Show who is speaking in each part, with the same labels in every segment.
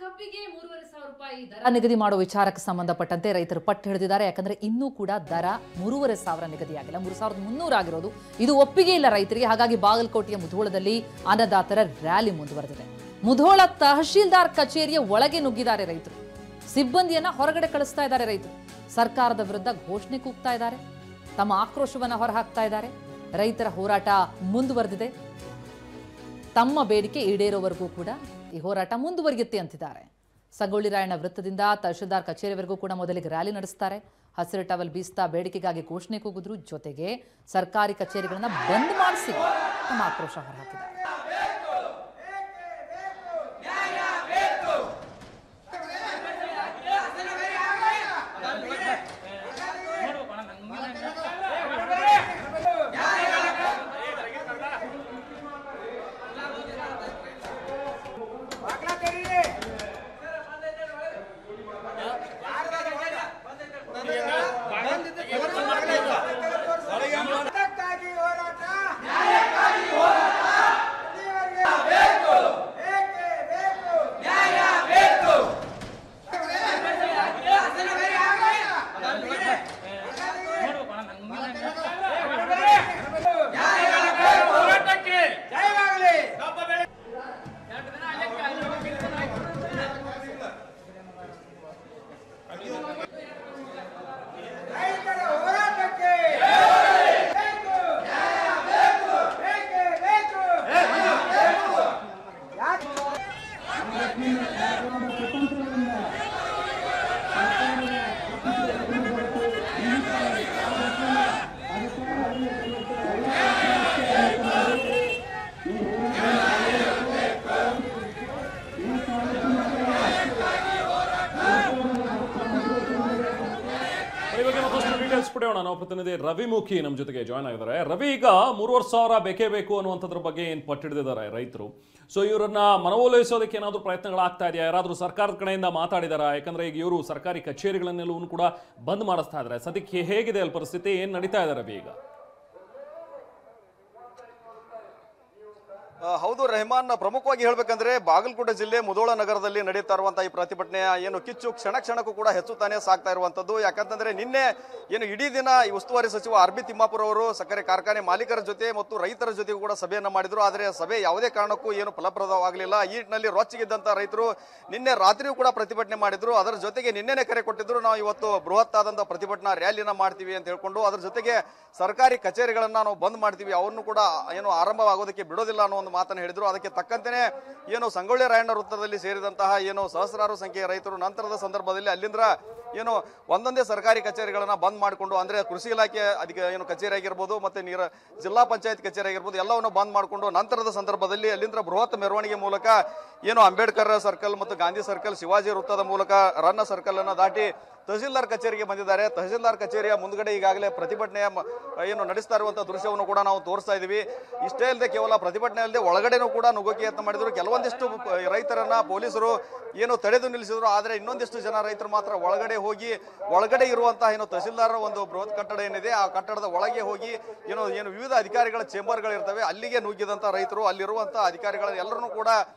Speaker 1: ಕಬ್ಬಿಗೆ 3,500 ರೂಪಾಯಿ ದರ ನಿಗದಿ ಮಾಡುವ ವಿಚಾರಕ್ಕೆ ಸಂಬಂಧಪಟ್ಟಂತೆ ರೈತರು ಪಟ್ಟು ಹಿಡಿದಿದ್ದಾರೆ. ಯಾಕಂದ್ರೆ ಇನ್ನೂ ಕೂಡ ದರ 3,500 ನಿಗದಿಯಾಗಿಲ್ಲ, 3,300 ಆಗಿರೋದು. ಇದು ಒಪ್ಪಿಗೆ ಇಲ್ಲ ರೈತರಿಗೆ. ಹಾಗಾಗಿ ಬಾಗಲಕೋಟೆಯ ಮುಧೋಳದಲ್ಲಿ ಅನ್ನದಾತರ ರ್ಯಾಲಿ ಮುಂದುವರೆದಿದೆ. ಮುಧೋಳ ತಹಶೀಲ್ದಾರ್ ಕಚೇರಿಯ ಒಳಗೆ ನುಗ್ಗಿದ್ದಾರೆ ರೈತರು. ಸಿಬ್ಬಂದಿಯನ್ನ ಹೊರಗಡೆ ಕಳಿಸ್ತಾ ಇದ್ದಾರೆ ರೈತರು. ಸರ್ಕಾರದ ವಿರುದ್ಧ ಘೋಷಣೆ ಕೂಗ್ತಾ ಇದ್ದಾರೆ, ತಮ್ಮ ಆಕ್ರೋಶವನ್ನ ಹೊರಹಾಕ್ತಾ ಇದ್ದಾರೆ. ರೈತರ ಹೋರಾಟ ಮುಂದುವರೆದಿದೆ. ತಮ್ಮ ಬೇಡಿಕೆ ಈಡೇರೋವರೆಗೂ ಕೂಡ ಈ ಹೋರಾಟ ಮುಂದುವರಿಯುತ್ತೆ ಅಂತಿದ್ದಾರೆ. ಸಂಗೊಳ್ಳಿ ರಾಯಣ್ಣ ವೃತ್ತದಿಂದ ತಹಶೀಲ್ದಾರ್ ಕಚೇರಿವರೆಗೂ ಕೂಡ ಮೊದಲಿಗೆ ರ್ಯಾಲಿ ನಡೆಸ್ತಾರೆ. ಹಸಿರು ಟವಲ್ ಬೀಸ್ತಾ ಬೇಡಿಕೆಗಾಗಿ ಘೋಷಣೆ ಕೂಗಿದ್ರು. ಜೊತೆಗೆ ಸರ್ಕಾರಿ ಕಚೇರಿಗಳನ್ನ ಬಂದ್ ಮಾಡಿಸಿ ತಮ್ಮ ಆಕ್ರೋಶ ಹೊರಹಾಕಿದ್ದಾರೆ.
Speaker 2: ನಾವು ಪ್ರತಿನಿಧಿ ರವಿಮುಖಿ ನಮ್ಮ ಜೊತೆಗೆ ಜಾಯ್ನ್ ಆಗಿದ್ದಾರೆ. ರವಿ, ಈಗ 3,500 ಬೇಕೇ ಬೇಕು ಅನ್ನುವಂಥದ್ರ ಬಗ್ಗೆ ಏನು ಪಟ್ಟಿಡಿದಿದ್ದಾರೆ ರೈತರು. ಸೊ ಇವರನ್ನ ಮನವೊಲಿಸೋದಕ್ಕೆ ಏನಾದರೂ ಪ್ರಯತ್ನಗಳಾಗ್ತಾ ಇದೆಯಾ? ಯಾರಾದರೂ ಸರ್ಕಾರದ ಕಡೆಯಿಂದ ಮಾತಾಡಿದಾರಾ? ಯಾಕಂದ್ರೆ ಈಗ ಇವರು ಸರ್ಕಾರಿ ಕಚೇರಿಗಳನ್ನೆಲ್ಲವೂ ಕೂಡ ಬಂದ್ ಮಾಡಿಸ್ತಾ ಇದ್ದಾರೆ. ಸದ್ಯಕ್ಕೆ ಹೇಗಿದೆ ಅಲ್ಲಿ ಪರಿಸ್ಥಿತಿ, ಏನು ನಡೀತಾ ಇದೆ ರವಿ ಈಗ?
Speaker 3: ಹೌದು ರೆಹಮಾನ್, ಪ್ರಮುಖವಾಗಿ ಹೇಳಬೇಕಂದ್ರೆ ಬಾಗಲಕೋಟೆ ಜಿಲ್ಲೆ ಮುಧೋಳ ನಗರದಲ್ಲಿ ನಡೀತಾ ಇರುವಂತಹ ಈ ಪ್ರತಿಭಟನೆಯ ಏನು ಕಿಚ್ಚು ಕ್ಷಣ ಕ್ಷಣಕ್ಕೂ ಕೂಡ ಹೆಚ್ಚುತ್ತಾನೆ ಸಾಗ್ತಾ ಇರುವಂತದ್ದು. ಯಾಕಂತಂದ್ರೆ ನಿನ್ನೆ ಏನು ಇಡೀ ದಿನ ಈ ಉಸ್ತುವಾರಿ ಸಚಿವ ಆರ್ ಬಿ ತಿಮ್ಮಾಪುರ ಅವರು ಸಕ್ಕರೆ ಕಾರ್ಖಾನೆ ಮಾಲೀಕರ ಜೊತೆ ಮತ್ತು ರೈತರ ಜೊತೆಗೂ ಕೂಡ ಸಭೆಯನ್ನ ಮಾಡಿದ್ರು. ಆದರೆ ಸಭೆ ಯಾವುದೇ ಕಾರಣಕ್ಕೂ ಏನು ಫಲಪ್ರದವಾಗಲಿಲ್ಲ. ಈ ನಿಟ್ಟಿನಲ್ಲಿ ರೊಚ್ಚಿಗಿದ್ದಂತ ರೈತರು ನಿನ್ನೆ ರಾತ್ರಿಯೂ ಕೂಡ ಪ್ರತಿಭಟನೆ ಮಾಡಿದ್ರು. ಅದರ ಜೊತೆಗೆ ನಿನ್ನೆನೆ ಕರೆ ಕೊಟ್ಟಿದ್ರು, ನಾವು ಇವತ್ತು ಬೃಹತ್ ಆದಂತಹ ಪ್ರತಿಭಟನಾ ರ್ಯಾಲಿನ ಮಾಡ್ತೀವಿ ಅಂತ ಹೇಳ್ಕೊಂಡು. ಅದರ ಜೊತೆಗೆ ಸರ್ಕಾರಿ ಕಚೇರಿಗಳನ್ನ ನಾವು ಬಂದ್ ಮಾಡ್ತೀವಿ, ಅವನ್ನು ಕೂಡ ಏನು ಆರಂಭವಾಗೋದಕ್ಕೆ ಬಿಡೋದಿಲ್ಲ ಅನ್ನೋ ಒಂದು ಮಾತನ್ನು ಹೇಳಿದ್ರು. ಅದಕ್ಕೆ ತಕ್ಕಂತೆನೆ ಏನು ಸಂಗೊಳ್ಳಿ ರಾಯಣ್ಣ ವೃತ್ತದಲ್ಲಿ ಸೇರಿದಂತಹ ಏನು ಸಹಸ್ರಾರು ಸಂಖ್ಯೆಯ ರೈತರು ನಂತರದ ಸಂದರ್ಭದಲ್ಲಿ ಅಲ್ಲಿಂದ ಏನು ಒಂದೊಂದೇ ಸರ್ಕಾರಿ ಕಚೇರಿಗಳನ್ನ ಬಂದ್ ಮಾಡಿಕೊಂಡು, ಅಂದ್ರೆ ಕೃಷಿ ಇಲಾಖೆ ಏನು ಕಚೇರಿ ಆಗಿರ್ಬೋದು, ಮತ್ತೆ ಜಿಲ್ಲಾ ಪಂಚಾಯತ್ ಕಚೇರಿ ಆಗಿರ್ಬೋದು, ಎಲ್ಲವನ್ನು ಬಂದ್ ಮಾಡಿಕೊಂಡು ನಂತರದ ಸಂದರ್ಭದಲ್ಲಿ ಅಲ್ಲಿಂದ ಬೃಹತ್ ಮೆರವಣಿಗೆ ಮೂಲಕ ಏನು ಅಂಬೇಡ್ಕರ್ ಸರ್ಕಲ್ ಮತ್ತು ಗಾಂಧಿ ಸರ್ಕಲ್, ಶಿವಾಜಿ ವೃತ್ತದ ಮೂಲಕ ರನ್ನ ಸರ್ಕಲ್ ಅನ್ನ ದಾಟಿ ತಹಶೀಲ್ದಾರ್ ಕಚೇರಿಗೆ ಬಂದಿದ್ದಾರೆ. ತಹಶೀಲ್ದಾರ್ ಕಚೇರಿಯ ಮುಂದ್ಗಡೆ ಈಗಾಗಲೇ ಪ್ರತಿಭಟನೆಯ ಏನು ನಡೆಸ್ತಾ ಇರುವಂತಹ ದೃಶ್ಯವನ್ನು ಕೂಡ ನಾವು ತೋರಿಸ್ತಾ ಇದೀವಿ. ಇಷ್ಟೇ ಇಲ್ಲದೆ ಕೇವಲ ಪ್ರತಿಭಟನೆ ಅಲ್ಲದೆ ಒಳಗಡೆನೂ ಕೂಡ ನುಗ್ಗೋಕೆ ಯತ್ನ ಮಾಡಿದ್ರು. ಕೆಲವೊಂದಿಷ್ಟು ರೈತರನ್ನ ಪೊಲೀಸರು ಏನು ತಡೆದು ನಿಲ್ಲಿಸಿದ್ರು. ಆದ್ರೆ ಇನ್ನೊಂದಿಷ್ಟು ಜನ ರೈತರು ಮಾತ್ರ ಒಳಗಡೆ ಹೋಗಿ ಒಳಗಡೆ ಇರುವಂತಹ ಏನು ತಹಶೀಲ್ದಾರ್ ಒಂದು ಬೃಹತ್ ಕಟ್ಟಡ ಏನಿದೆ ಆ ಕಟ್ಟಡದ ಒಳಗೆ ಹೋಗಿ ಏನು ವಿವಿಧ ಅಧಿಕಾರಿಗಳ ಚೇಂಬರ್ಗಳು ಇರ್ತವೆ ಅಲ್ಲಿಗೆ ನುಗ್ಗಿದಂತ ರೈತರು ಅಲ್ಲಿರುವಂತಹ ಅಧಿಕಾರಿಗಳ ಎಲ್ಲರನ್ನೂ ಕೂಡ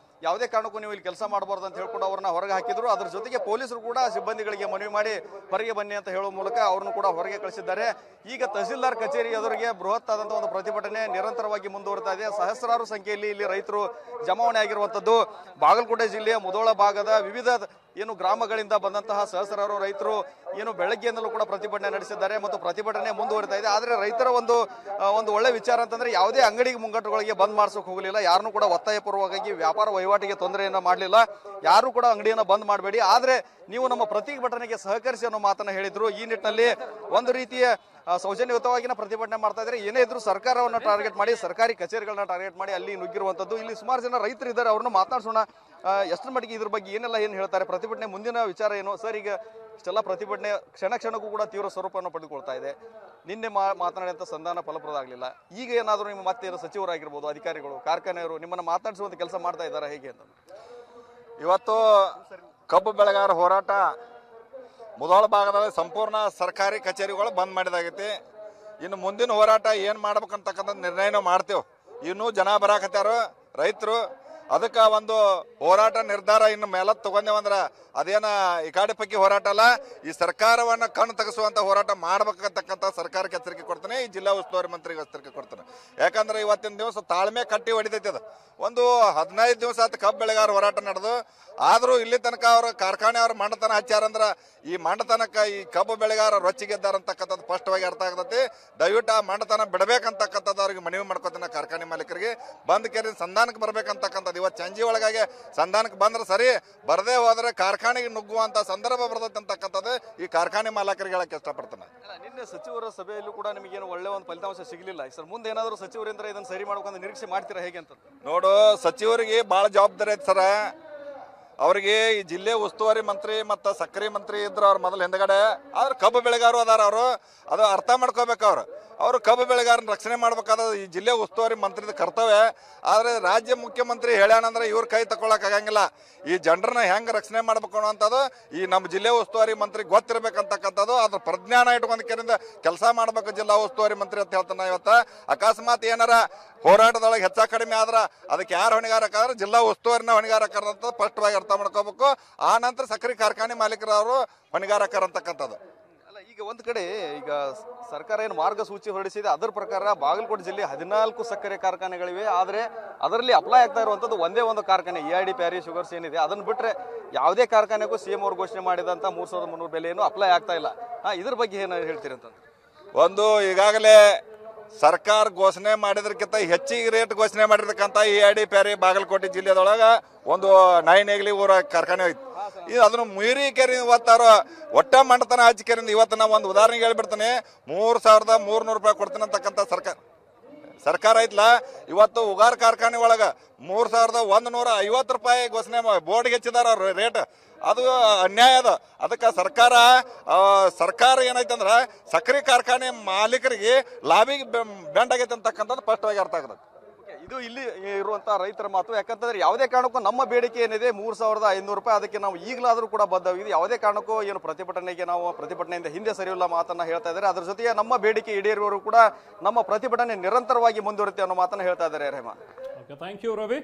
Speaker 3: ಯಾವುದೇ ಕಾರಣಕ್ಕೂ ನೀವು ಇಲ್ಲಿ ಕೆಲಸ ಮಾಡಬಾರ್ದು ಅಂತ ಹೇಳ್ಕೊಂಡು ಅವ್ರನ್ನ ಹೊರಗೆ ಹಾಕಿದ್ರು. ಅದ್ರ ಜೊತೆಗೆ ಪೊಲೀಸರು ಕೂಡ ಸಿಬ್ಬಂದಿಗಳಿಗೆ ಮನವಿ ಮಾಡಿ ಹೊರಗೆ ಬನ್ನಿ ಅಂತ ಹೇಳುವ ಮೂಲಕ ಅವ್ರನ್ನು ಕೂಡ ಹೊರಗೆ ಕಳಿಸಿದ್ದಾರೆ. ಈಗ ತಹಶೀಲ್ದಾರ್ ಕಚೇರಿ ಎದುರಿಗೆ ಬೃಹತ್ ಆದಂತಹ ಒಂದು ಪ್ರತಿಭಟನೆ ನಿರಂತರವಾಗಿ ಮುಂದುವರಿತಾ ಇದೆ. ಸಹಸ್ರಾರು ಸಂಖ್ಯೆಯಲ್ಲಿ ಇಲ್ಲಿ ರೈತರು ಜಮಾವಣೆ ಆಗಿರುವಂತದ್ದು. ಬಾಗಲಕೋಟೆ ಜಿಲ್ಲೆಯ ಮುಧೋಳ ಭಾಗದ ವಿವಿಧ ಏನು ಗ್ರಾಮಗಳಿಂದ ಬಂದಂತಹ ಸಹಸ್ರಾರು ರೈತರು ಏನು ಬೆಳಗ್ಗೆಯಿಂದಲೂ ಕೂಡ ಪ್ರತಿಭಟನೆ ನಡೆಸಿದ್ದಾರೆ ಮತ್ತು ಪ್ರತಿಭಟನೆ ಮುಂದುವರಿತಾ ಇದೆ. ಆದ್ರೆ ರೈತರ ಒಂದು ಒಳ್ಳೆ ವಿಚಾರ ಅಂತಂದ್ರೆ ಯಾವುದೇ ಅಂಗಡಿ ಮುಂಗಟ್ಟುಗಳಿಗೆ ಬಂದ್ ಮಾಡ್ಸೋಕೆ ಹೋಗಲಿಲ್ಲ. ಯಾರನ್ನೂ ಕೂಡ ಒತ್ತಾಯಪೂರ್ವಕವಾಗಿ ವ್ಯಾಪಾರ ವಹಿವಾಟಿಗೆ ತೊಂದರೆಯನ್ನ ಮಾಡಲಿಲ್ಲ. ಯಾರು ಕೂಡ ಅಂಗಡಿಯನ್ನ ಬಂದ್ ಮಾಡಬೇಡಿ, ಆದ್ರೆ ನೀವು ನಮ್ಮ ಪ್ರತಿಭಟನೆಗೆ ಸಹಕರಿಸಿ ಅನ್ನೋ ಮಾತನ್ನ ಹೇಳಿದ್ರು. ಈ ನಿಟ್ಟಿನಲ್ಲಿ ಒಂದು ರೀತಿಯ ಸೌಜನ್ಯಯುತವಾಗಿನ ಪ್ರತಿಭಟನೆ ಮಾಡ್ತಾ ಇದ್ದಾರೆ. ಏನೇ ಇದ್ರು ಸರ್ಕಾರವನ್ನ ಟಾರ್ಗೆಟ್ ಮಾಡಿ, ಸರ್ಕಾರಿ ಕಚೇರಿಗಳನ್ನ ಟಾರ್ಗೆಟ್ ಮಾಡಿ ಅಲ್ಲಿ ನುಗ್ಗಿರುವಂತದ್ದು. ಇಲ್ಲಿ ಸುಮಾರು ಜನ ರೈತರು ಇದ್ದಾರೆ, ಅವ್ರನ್ನ ಮಾತಾಡ್ಸೋಣ. ಎಷ್ಟರ ಮಟ್ಟಿಗೆ ಇದ್ರ ಬಗ್ಗೆ ಏನ್ ಹೇಳ್ತಾರೆ, ಪ್ರತಿಭಟನೆ ಮುಂದಿನ ವಿಚಾರ ಏನು ಸರ್? ಈಗ ಇಷ್ಟೆಲ್ಲ ಪ್ರತಿಭಟನೆ ಕ್ಷಣ ಕ್ಷಣಕ್ಕೂ ಕೂಡ ತೀವ್ರ ಸ್ವರೂಪವನ್ನು ಪಡೆದುಕೊಳ್ತಾ ಇದೆ. ನಿನ್ನೆ ಮಾತನಾಡಿದಂಥ ಸಂಧಾನ ಫಲಪ್ರದ ಆಗಲಿಲ್ಲ. ಈಗ ಏನಾದರೂ ನಿಮ್ಮ ಮತ್ತೇನು ಸಚಿವರಾಗಿರ್ಬೋದು, ಅಧಿಕಾರಿಗಳು, ಕಾರ್ಖಾನೆಯವರು ನಿಮ್ಮನ್ನ ಮಾತಾಡಿಸುವಂತ ಕೆಲಸ ಮಾಡ್ತಾ ಇದ್ದಾರೆ ಹೇಗೆ ಅಂತ?
Speaker 4: ಇವತ್ತು ಕಬ್ಬು ಬೆಳೆಗಾರ ಹೋರಾಟ ಮುಧೋಳ ಭಾಗದಲ್ಲಿ ಸಂಪೂರ್ಣ ಸರ್ಕಾರಿ ಕಚೇರಿಗಳು ಬಂದ್ ಮಾಡಿದಾಗೈತಿ. ಇನ್ನು ಮುಂದಿನ ಹೋರಾಟ ಏನು ಮಾಡ್ಬೇಕಂತಕ್ಕಂಥ ನಿರ್ಣಯನೂ ಮಾಡ್ತೇವೆ. ಇನ್ನೂ ಜನ ಬರಾಕತ್ಯಾರು ರೈತರು. ಅದಕ್ಕೆ ಒಂದು ಹೋರಾಟ ನಿರ್ಧಾರ ಇನ್ನು ಮೇಲೆ ತಗೊಂಡೇವಂದ್ರ ಅದೇನ ಈ ಕಾಡಿ ಪೈಕಿ ಹೋರಾಟ ಅಲ್ಲ, ಈ ಸರ್ಕಾರವನ್ನ ಕಣ್ಣು ತೆಗೆಸುವಂತ ಹೋರಾಟ ಮಾಡ್ಬೇಕಂತಕ್ಕಂಥ ಸರ್ಕಾರಕ್ಕೆ ಎಚ್ಚರಿಕೆ ಕೊಡ್ತಾನೆ, ಈ ಜಿಲ್ಲಾ ಉಸ್ತುವಾರಿ ಮಂತ್ರಿಗೆ ಎಚ್ಚರಿಕೆ ಕೊಡ್ತಾನೆ. ಯಾಕಂದ್ರೆ ಇವತ್ತಿನ ದಿವಸ ತಾಳ್ಮೆ ಕಟ್ಟಿ ಹೊಡಿತೈತಿ. ಅದು ಒಂದು 15 ದಿವಸ ಆತ ಕಬ್ಬು ಬೆಳೆಗಾರ ಹೋರಾಟ ನಡೆದು, ಆದ್ರೂ ಇಲ್ಲಿ ತನಕ ಅವ್ರ ಕಾರ್ಖಾನೆ ಅವ್ರ ಮಂಡತನ ಹಚ್ಚಾರಂದ್ರ ಈ ಮಂಡತನಕ್ಕೆ ಈ ಕಬ್ಬು ಬೆಳೆಗಾರ ರೊಚ್ಚಿಗೆದ್ದಾರಂತಕ್ಕಂಥದ್ದು ಸ್ಪಷ್ಟವಾಗಿ ಅರ್ಥ ಆಗ್ತೈತಿ. ದಯವಿಟ್ಟು ಆ ಮಂಡತನ ಬಿಡಬೇಕಂತಕ್ಕಂಥದ್ದು ಅವ್ರಿಗೆ ಮನವಿ ಮಾಡ್ಕೊತಾನೆ ಕಾರ್ಖಾನೆ ಮಾಲೀಕರಿಗೆ. ಬಂದ್ ಕೇರಿ ಸಂಧಾನಕ್ಕೆ ಬರ್ಬೇಕಂತಕ್ಕಂಥದ್ದು. ಇವತ್ತು ಸಂಜೆ ಒಳಗಾಗಿ ಸಂಧಾನಕ್ಕೆ ಬಂದ್ರೆ ಸರಿ, ಬರದೇ ಹೋದ್ರೆ ಕಾರ್ಖಾನೆಗೆ ನುಗ್ಗುವಂತ ಸಂದರ್ಭ ಬರ್ತೈತೆ ಅಂತಕ್ಕಂಥದ್ದು ಈ ಕಾರ್ಖಾನೆ ಮಾಲೀಕರಿಗೆ ಹೇಳಕ್ ಇಷ್ಟಪಡ್ತಾನೆ.
Speaker 3: ನಿನ್ನೆ ಸಚಿವರ ಸಭೆಯಲ್ಲೂ ಕೂಡ ನಿಮಗೇನು ಒಳ್ಳೆ ಒಂದು ಫಲಿತಾಂಶ ಸಿಗಲಿಲ್ಲ ಸರ್. ಮುಂದೆ ಏನಾದರೂ ಸಚಿವರಿಂದ ಇದನ್ನು ಸರಿ ಮಾಡ್ಬೇಕಂತ ನಿರೀಕ್ಷೆ ಮಾಡ್ತೀರಾ ಹೇಗೆ ಅಂತ?
Speaker 4: ನೋಡು, ಸಚಿವರಿಗೆ ಭಾಳ ಜವಾಬ್ದಾರಿ ಐತೆ ಸರ. ಅವ್ರಿಗೆ ಈ ಜಿಲ್ಲೆ ಉಸ್ತುವಾರಿ ಮಂತ್ರಿ ಮತ್ತು ಸಕ್ಕರೆ ಮಂತ್ರಿ ಇದ್ರು ಅವ್ರ ಮೊದಲು ಹಿಂದ್ಗಡೆ. ಆದ್ರೆ ಕಬ್ಬು ಬೆಳೆಗಾರರು ಅದಾರ ಅವರು, ಅದು ಅರ್ಥ ಮಾಡ್ಕೋಬೇಕು. ಅವರು ಕಬ್ಬು ಬೆಳೆಗಾರನ ರಕ್ಷಣೆ ಮಾಡ್ಬೇಕಾದ ಈ ಜಿಲ್ಲೆ ಉಸ್ತುವಾರಿ ಮಂತ್ರಿದ ಕರ್ತವ್ಯ. ಆದರೆ ರಾಜ್ಯ ಮುಖ್ಯಮಂತ್ರಿ ಹೇಳ್ಯಾನಂದ್ರೆ ಇವ್ರ ಕೈ ತಗೊಳಕ್ ಆಗಂಗಿಲ್ಲ. ಈ ಜನರನ್ನ ಹೆಂಗೆ ರಕ್ಷಣೆ ಮಾಡ್ಬೇಕು ಅನ್ನೋಂಥದ್ದು ಈ ನಮ್ಮ ಜಿಲ್ಲೆ ಉಸ್ತುವಾರಿ ಮಂತ್ರಿ ಗೊತ್ತಿರ್ಬೇಕಂತಕ್ಕಂಥದ್ದು. ಅದ್ರ ಪ್ರಜ್ಞಾನ ಇಟ್ಕೊಂಡ್ಕರಿಂದ ಕೆಲಸ ಮಾಡ್ಬೇಕು ಜಿಲ್ಲಾ ಉಸ್ತುವಾರಿ ಮಂತ್ರಿ ಅಂತ ಹೇಳ್ತಾನೆ. ಇವತ್ತು ಅಕಸ್ಮಾತ್ ಏನಾರ ಹೋರಾಟದೊಳಗೆ ಹೆಚ್ಚ ಕಡಿಮೆ ಆದ್ರೆ ಅದಕ್ಕೆ ಯಾರು ಹೊಣೆಗಾರಕ್ಕಾದ್ರೆ ಜಿಲ್ಲಾ ಉಸ್ತುವಾರಿನ ಹೊಣೆಗಾರಕ್ಕಂತ ಸ್ಪಷ್ಟವಾಗಿ ಅರ್ಥ ಮಾಡ್ಕೋಬೇಕು. ಆ ನಂತರ ಸಕ್ಕರೆ ಕಾರ್ಖಾನೆ ಮಾಲೀಕರವರು ಹೊಣೆಗಾರಕ್ಕಂತಕ್ಕಂಥದ್ದು.
Speaker 3: ಅಲ್ಲ, ಈಗ ಒಂದು ಕಡೆ ಈಗ ಸರ್ಕಾರ ಏನು ಮಾರ್ಗಸೂಚಿ ಹೊರಡಿಸಿದೆ, ಅದರ ಪ್ರಕಾರ ಬಾಗಲಕೋಟೆ ಜಿಲ್ಲೆ 14 ಸಕ್ಕರೆ ಕಾರ್ಖಾನೆಗಳಿವೆ. ಆದರೆ ಅದರಲ್ಲಿ ಅಪ್ಲೈ ಆಗ್ತಾ ಇರುವಂಥದ್ದು ಒಂದೇ ಒಂದು ಕಾರ್ಖಾನೆ EID ಪ್ಯಾರಿ ಶುಗರ್ಸ್ ಏನಿದೆ. ಅದನ್ನು ಬಿಟ್ಟರೆ ಯಾವುದೇ ಕಾರ್ಖಾನೆಗೂ CM ಅವರು ಘೋಷಣೆ ಮಾಡಿದಂಥ 3300 ಬೆಲೆ ಏನು ಅಪ್ಲೈ ಆಗ್ತಾ ಇಲ್ಲ. ಇದ್ರ ಬಗ್ಗೆ ಏನು ಹೇಳ್ತೀರಿ ಅಂತಂದ್ರೆ?
Speaker 4: ಒಂದು ಈಗಾಗಲೇ ಸರ್ಕಾರ ಘೋಷಣೆ ಮಾಡಿದ್ರಕ್ಕಿಂತ ಹೆಚ್ಚಿಗೆ ರೇಟ್ ಘೋಷಣೆ ಮಾಡಿರ್ತಕ್ಕಂಥ EID ಪ್ಯಾರಿ ಬಾಗಲಕೋಟೆ ಜಿಲ್ಲೆದೊಳಗೆ ಒಂದು ನಾಯಿನೇಗಲಿ ಊರ ಕಾರ್ಖಾನೆ ಐತಿ. ಇದು ಅದನ್ನು ಮೀರಿ ಕೆರೆ ಇವತ್ತಾರು ಒಟ್ಟ ಮಂಡತನ ಹಚ್ಚಿಕೆರಿಂದ ಇವತ್ತು ನಾವು ಒಂದು ಉದಾಹರಣೆಗೆ ಹೇಳ್ಬಿಡ್ತಾನೆ, 3300 ರೂಪಾಯಿ ಕೊಡ್ತೀನಿ ಅಂತಕ್ಕಂಥ ಸರ್ಕಾರ ಐತ್ಲ. ಇವತ್ತು ಉಗಾರ್ ಕಾರ್ಖಾನೆ ಒಳಗೆ 3150 ರೂಪಾಯಿ ಘೋಷಣೆ ಬೋರ್ಡ್ಗೆ ಹೆಚ್ಚಿದಾರ ರೇಟ್. ಅದು ಅನ್ಯಾಯ ಅದ. ಅದಕ್ಕೆ ಸರ್ಕಾರ ಏನೈತಂದ್ರೆ ಸಕ್ಕರೆ ಕಾರ್ಖಾನೆ ಮಾಲೀಕರಿಗೆ ಲಾಭಿಗೆ ಬೆಂಡಾಗೈತೆ ಅಂತಕ್ಕಂಥದ್ದು ಸ್ಪಷ್ಟವಾಗಿ ಅರ್ಥ ಆಗ್ತದೆ.
Speaker 3: ಇದು ಇಲ್ಲಿ ಇರುವಂತಹ ರೈತರ ಮಾತು. ಯಾಕಂತಂದ್ರೆ ಯಾವುದೇ ಕಾರಣಕ್ಕೂ ನಮ್ಮ ಬೇಡಿಕೆ ಏನಿದೆ 3500 ರೂಪಾಯಿ, ಅದಕ್ಕೆ ನಾವು ಈಗಲಾದರೂ ಕೂಡ ಬದ್ಧವಿದೆ. ಯಾವುದೇ ಕಾರಣಕ್ಕೂ ಏನು ಪ್ರತಿಭಟನೆಯಿಂದ ಹಿಂದೆ ಸರಿಯಿಲ್ಲ ಮಾತನ್ನ ಹೇಳ್ತಾ ಇದ್ದಾರೆ. ಅದ್ರ ಜೊತೆಗೆ ನಮ್ಮ ಬೇಡಿಕೆ ಈಡೇರುವವರು ಕೂಡ ನಮ್ಮ ಪ್ರತಿಭಟನೆ ನಿರಂತರವಾಗಿ ಮುಂದುವರಿತೆ ಅನ್ನೋ ಮಾತನ್ನ ಹೇಳ್ತಾ ಇದ್ದಾರೆ. Rahman,
Speaker 2: thank you Ravi.